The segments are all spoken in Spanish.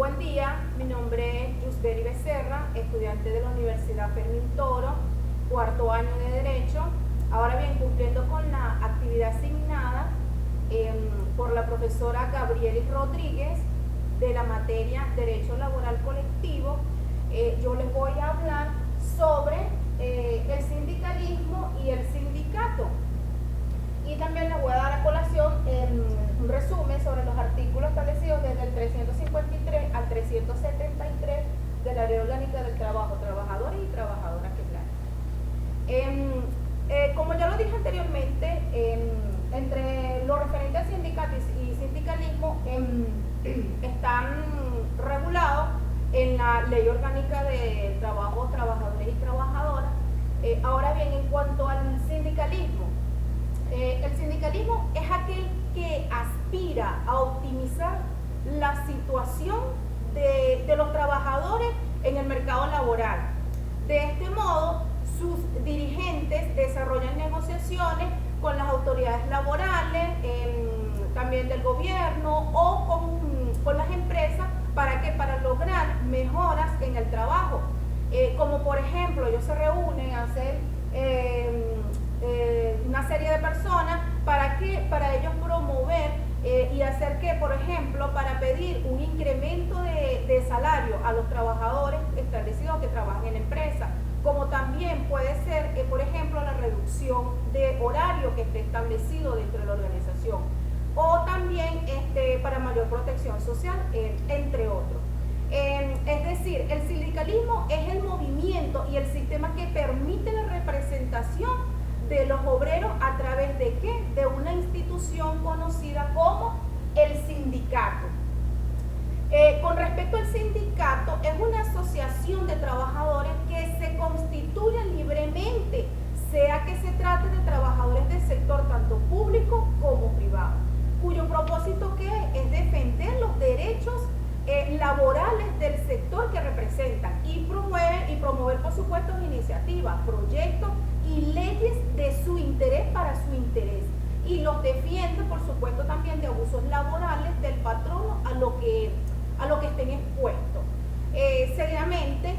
Buen día, mi nombre es Yusberi Becerra, estudiante de la Universidad Fermín Toro, cuarto año de Derecho. Ahora bien, cumpliendo con la actividad asignada por la profesora Gabriela Rodríguez de la materia Derecho Laboral Colectivo, yo les voy a hablar sobre el sindicalismo y el sindicato. Y también les voy a dar a colación un resumen sobre los artículos establecidos desde el 353 al 373 de la Ley Orgánica del Trabajo, trabajadores y trabajadoras que plan. Como ya lo dije anteriormente, entre lo referente al sindicato y sindicalismo están regulados en la Ley Orgánica del Trabajo, trabajadores y trabajadoras. Ahora bien, en cuanto al sindicalismo, el sindicalismo es aquel que aspira a optimizar la situación de los trabajadores en el mercado laboral. De este modo, sus dirigentes desarrollan negociaciones con las autoridades laborales, también del gobierno o con las empresas para lograr mejoras en el trabajo. Como por ejemplo, ellos se reúnen a hacer una serie de personas para ellos promover y hacer que, por ejemplo, para pedir un incremento de salario a los trabajadores establecidos que trabajan en la empresa, como también puede ser, por ejemplo, la reducción de horario que esté establecido dentro de la organización, o también para mayor protección social, entre otros. Es decir, el sindicalismo es el movimiento y el sistema que permite la representación de los obreros a través de ¿qué? De una institución conocida como el sindicato. Con respecto al sindicato, es una asociación de trabajadores que se constituyen libremente, sea que se trate de trabajadores del sector tanto público como privado, cuyo propósito ¿qué es defender los derechos laborales del sector que representan y promover por supuesto iniciativas, proyectos y leyes de su interés para su interés, y los defiende por supuesto también de abusos laborales del patrono a lo que estén expuestos. Seguidamente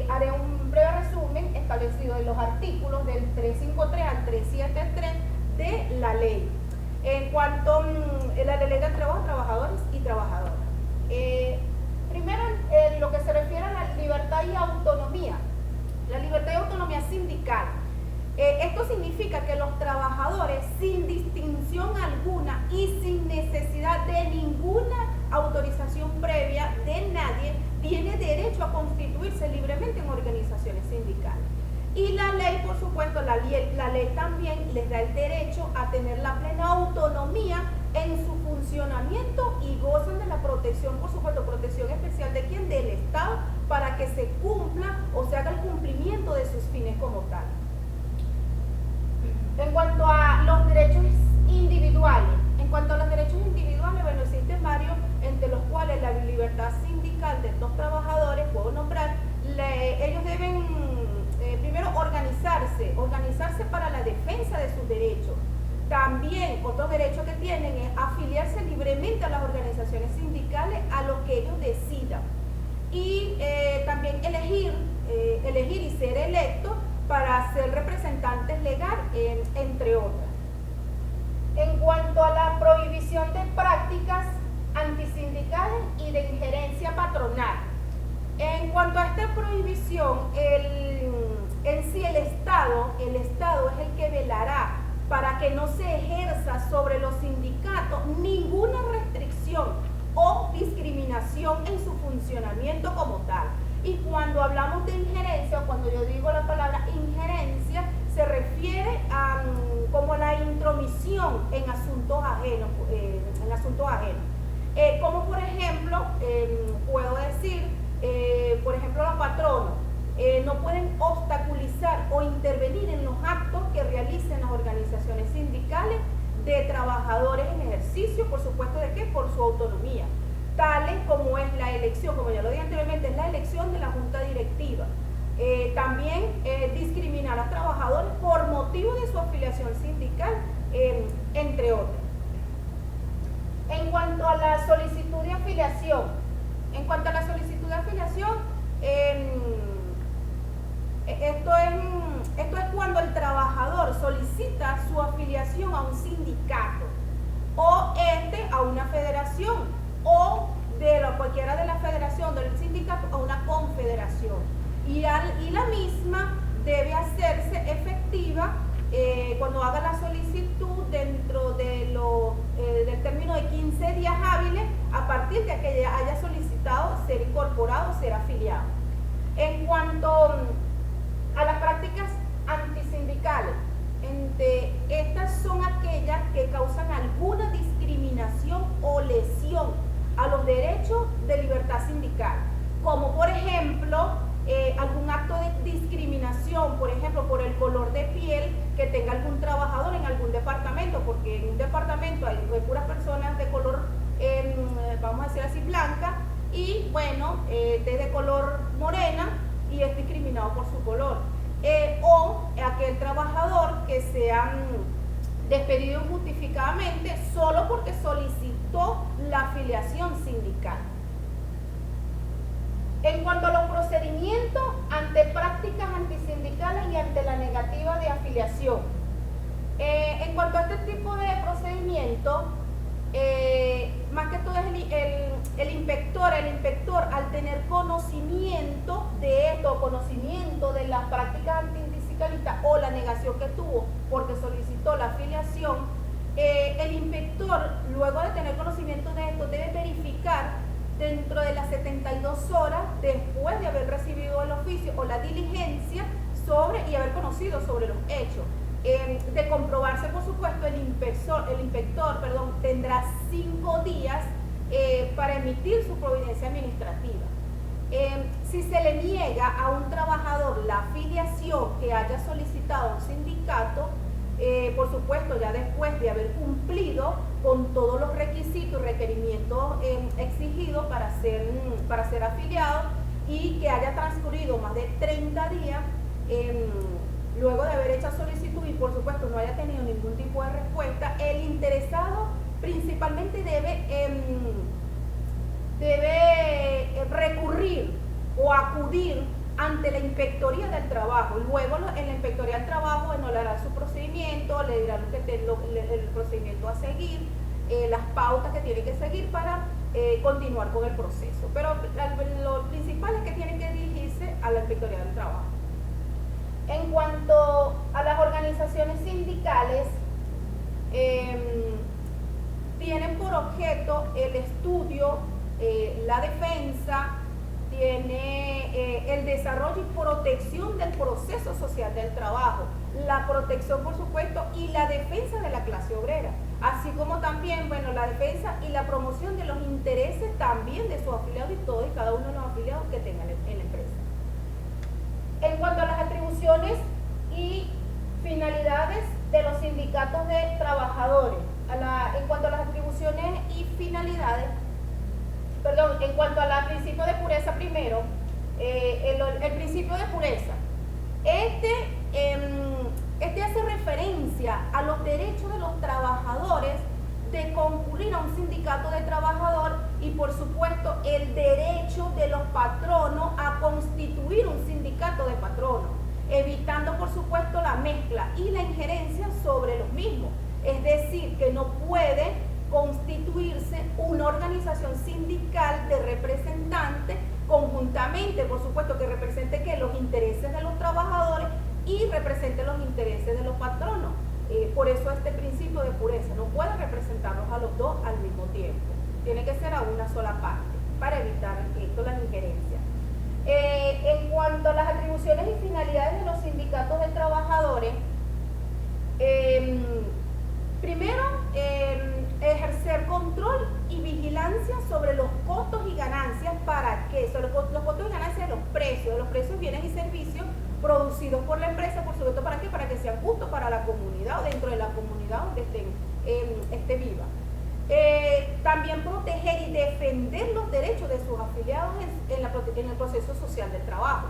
haré un breve resumen establecido en los artículos del 353 al 373 de la ley en cuanto a la ley del trabajo, trabajadores y trabajadoras. Primero, lo que se refiere a la libertad y autonomía, la libertad y autonomía sindical. Esto significa que los trabajadores, sin distinción alguna y sin necesidad de ninguna autorización previa de nadie, tiene derecho a constituirse libremente en organizaciones sindicales. Y la ley, por supuesto, la ley también les da el derecho a tener la plena autonomía en su funcionamiento y gozan de la protección, por supuesto, protección especial de quién, del Estado, para que se cumpla o se haga el cumplimiento de sus fines como tal. En cuanto a los derechos individuales, bueno, existen varios, entre los cuales la libertad sindical de estos trabajadores, puedo nombrar, ellos deben primero organizarse para la defensa de sus derechos. También otro derecho que tienen es afiliarse libremente a las organizaciones sindicales a lo que ellos decidan, y también elegir y ser electos para ser representantes legales, entre otras. En cuanto a la prohibición de prácticas antisindicales y de injerencia patronal, en cuanto a esta prohibición, en sí el Estado es el que velará para que no se ejerza sobre los sindicatos ninguna restricción o discriminación en su funcionamiento como tal. Y cuando hablamos de injerencia, o cuando yo digo la palabra injerencia, se refiere a como la intromisión en asuntos ajenos, como por ejemplo, puedo decir, por ejemplo, los patronos no pueden obstaculizar o intervenir en los actos que realicen las organizaciones sindicales de trabajadores en ejercicio, por supuesto, ¿de qué? Por su autonomía, tales como es la elección, como ya lo dije anteriormente, es la elección de la junta directiva. También discriminar a trabajadores por motivo de su afiliación sindical, entre otras. En cuanto a la solicitud de afiliación, En cuanto a la solicitud de afiliación, esto es cuando el trabajador solicita su afiliación a un sindicato o a una federación o cualquiera de la federación del sindicato a una confederación. Y la misma debe hacerse efectiva cuando haga la solicitud dentro de del término de 15 días hábiles a partir de que haya solicitado ser incorporado, ser afiliado. En cuanto a las prácticas antisindicales, estas son aquellas que causan alguna discriminación o lesión a los derechos de libertad sindical, como por ejemplo algún acto de discriminación, por ejemplo por el color de piel que tenga algún trabajador en algún departamento, porque en un departamento hay puras personas de color, vamos a decir así, blanca, y bueno, de color morena y es discriminado por su color. O aquel trabajador que sea despedido injustificadamente solo porque solicitó la afiliación sindical. En cuanto a los procedimientos ante prácticas antisindicales y ante la negativa de afiliación, en cuanto a este tipo de procedimiento, más que todo es el inspector al tener conocimiento de esto, conocimiento de las prácticas antisindicalistas o la negación que tuvo porque solicitó la afiliación, el inspector, luego de tener conocimiento de esto, debe verificar dentro de las 72 horas después de haber recibido el oficio o la diligencia y haber conocido sobre los hechos. De comprobarse, por supuesto, el inspector tendrá 5 días para emitir su providencia administrativa. Si se le niega a un trabajador la afiliación que haya solicitado a un sindicato, por supuesto, ya después de haber cumplido con todos los requisitos y requerimientos exigidos para ser afiliado y que haya transcurrido más de 30 días luego de haber hecho solicitud y por supuesto no haya tenido ningún tipo de respuesta, el interesado principalmente debe recurrir o acudir ante la Inspectoría del Trabajo. Luego en la Inspectoría del Trabajo, bueno, le hará su procedimiento, le dirá el procedimiento a seguir, las pautas que tiene que seguir para continuar con el proceso. Pero lo principal es que tiene que dirigirse a la Inspectoría del Trabajo. En cuanto a las organizaciones sindicales, tienen por objeto el estudio, la defensa, tiene el desarrollo y protección del proceso social del trabajo, la protección, por supuesto, y la defensa de la clase obrera, así como también, bueno, la defensa y la promoción de los intereses también de sus afiliados y todos y cada uno de los afiliados que tengan en la empresa. En cuanto a las atribuciones y finalidades de los sindicatos de trabajadores, en cuanto a las atribuciones y finalidades, en cuanto al principio de pureza primero, el principio de pureza, este hace referencia a los derechos de los trabajadores de concurrir a un sindicato de trabajador y por supuesto el derecho de los patronos a constituir un sindicato de patronos, evitando por supuesto la mezcla y la injerencia sobre los mismos. Es decir, que no puede constituirse una organización sindical de representantes conjuntamente, por supuesto, que represente los intereses de los trabajadores y represente los intereses de los patronos. Por eso este principio de pureza, no puede representarlos a los dos al mismo tiempo, tiene que ser a una sola parte para evitar esto, las injerencias. En cuanto a las atribuciones y finalidades de los sindicatos de trabajadores, primero, ejercer control y vigilancia sobre los costos y ganancias. ¿Para qué? Sobre los costos y ganancias de los precios, bienes y servicios producidos por la empresa, por supuesto, ¿para qué? Para que sean justos para la comunidad o dentro de la comunidad donde esté viva. También proteger y defender los derechos de sus afiliados en el proceso social del trabajo.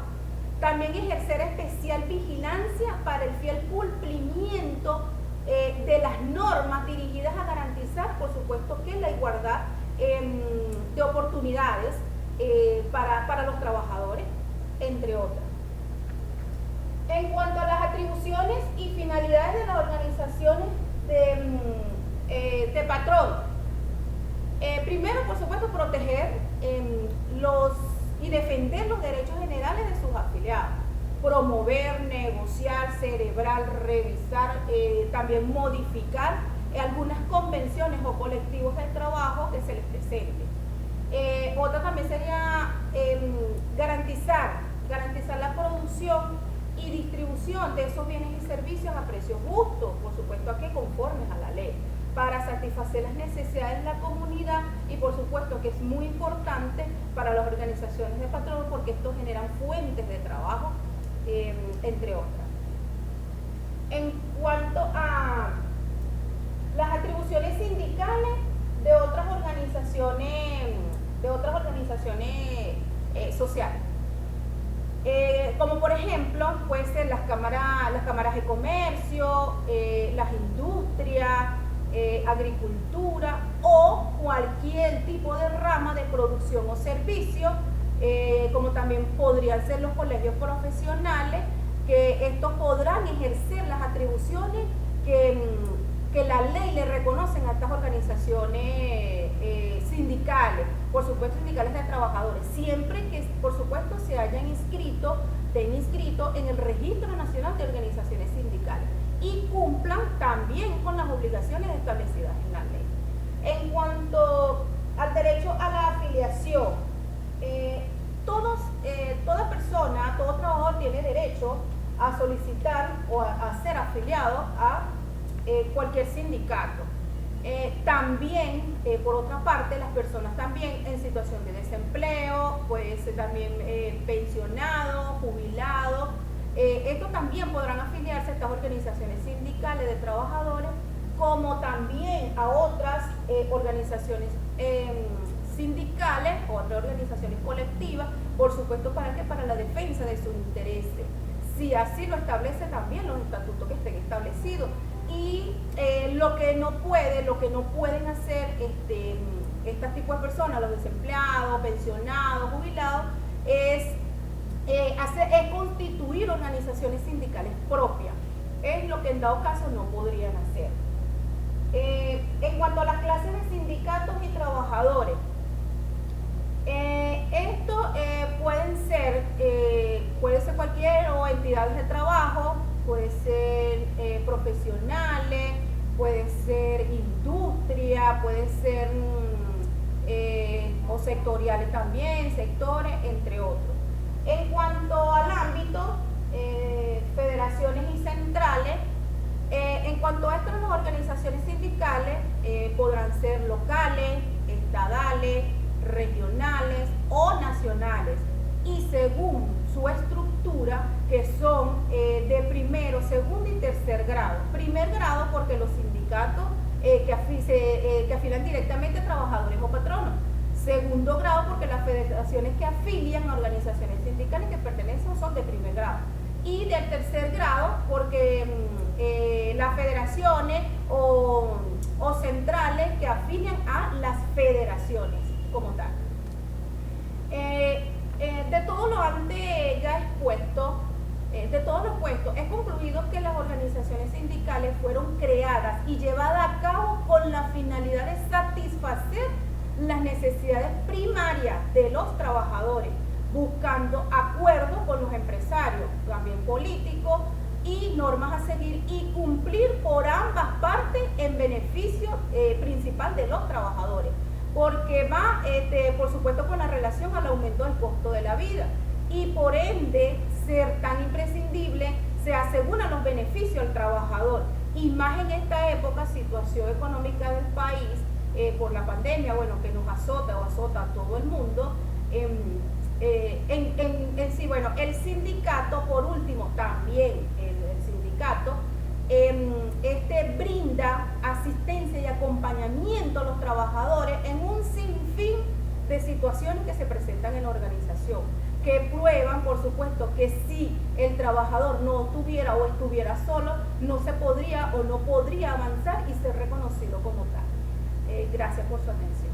También ejercer especial vigilancia para el fiel cumplimiento de las normas dirigidas a garantizar, por supuesto, que la igualdad de oportunidades para los trabajadores, entre otras. En cuanto a las atribuciones y finalidades de las organizaciones de patronos, primero, por supuesto, proteger y defender los derechos generales de sus afiliados, promover, negociar, celebrar, revisar, también modificar algunas convenciones o colectivos de trabajo que se les presenten. Otra también sería garantizar la producción y distribución de esos bienes y servicios a precios justos, por supuesto aquí conformes a la ley, para satisfacer las necesidades de la comunidad y por supuesto que es muy importante para las organizaciones de patronos porque estos generan fuentes de trabajo, entre otras. En cuanto a las atribuciones sindicales de otras organizaciones sociales, como por ejemplo puede ser las cámaras de comercio, las industrias, agricultura o cualquier tipo de rama de producción o servicio, como también podrían ser los colegios profesionales, que estos podrán ejercer las atribuciones que la ley le reconocen a estas organizaciones sindicales, por supuesto sindicales de trabajadores, siempre que por supuesto se hayan inscrito en el Registro Nacional de Organizaciones Sindicales y cumplan también con las obligaciones establecidas en la ley. En cuanto al derecho a la afiliación, toda persona, todo trabajador tiene derecho a solicitar o a ser afiliado a cualquier sindicato. También, por otra parte, las personas también en situación de desempleo, puede ser también pensionados, jubilados, estos también podrán afiliarse a estas organizaciones sindicales de trabajadores, como también a otras organizaciones sindicales, otras organizaciones colectivas, por supuesto, para la defensa de sus intereses, si así lo establece también los estatutos que estén establecidos. Y lo que no pueden hacer este tipo de personas, los desempleados, pensionados, jubilados, es constituir organizaciones sindicales propias. Es lo que en dado caso no podrían hacer. En cuanto a las clases de sindicatos y trabajadores, esto pueden ser cualquier o entidades de trabajo, puede ser profesionales, puede ser industria, puede ser o sectoriales también, sectores, entre otros. En cuanto al ámbito, federaciones y centrales, en cuanto a esto, las organizaciones sindicales podrán ser locales, estadales, regionales o nacionales, y según su estructura, que son de primero, segundo y tercer grado. Primer grado porque los sindicatos que afilian directamente a trabajadores o patronos. Segundo grado porque las federaciones que afilian a organizaciones sindicales que pertenecen son de primer grado. Y del tercer grado porque las federaciones o centrales que afilian a las federaciones como tal. De todo lo antes ya expuesto, es concluido que las organizaciones sindicales fueron creadas y llevadas a cabo con la finalidad de satisfacer las necesidades primarias de los trabajadores, buscando acuerdos con los empresarios, también políticos, y normas a seguir y cumplir por ambas partes en beneficio principal de los trabajadores, porque va, por supuesto, con la relación al aumento del costo de la vida, y por ende, ser tan imprescindible, se aseguran los beneficios al trabajador, y más en esta época, situación económica del país, por la pandemia, bueno, que nos azota o azota a todo el mundo. Sí, bueno, el sindicato, por último, también el sindicato, brinda asistencia y acompañamiento a los trabajadores en un sinfín de situaciones que se presentan en la organización, que prueban, por supuesto, que si el trabajador no tuviera o estuviera solo, no se podría o no podría avanzar y ser reconocido como tal. Gracias por su atención.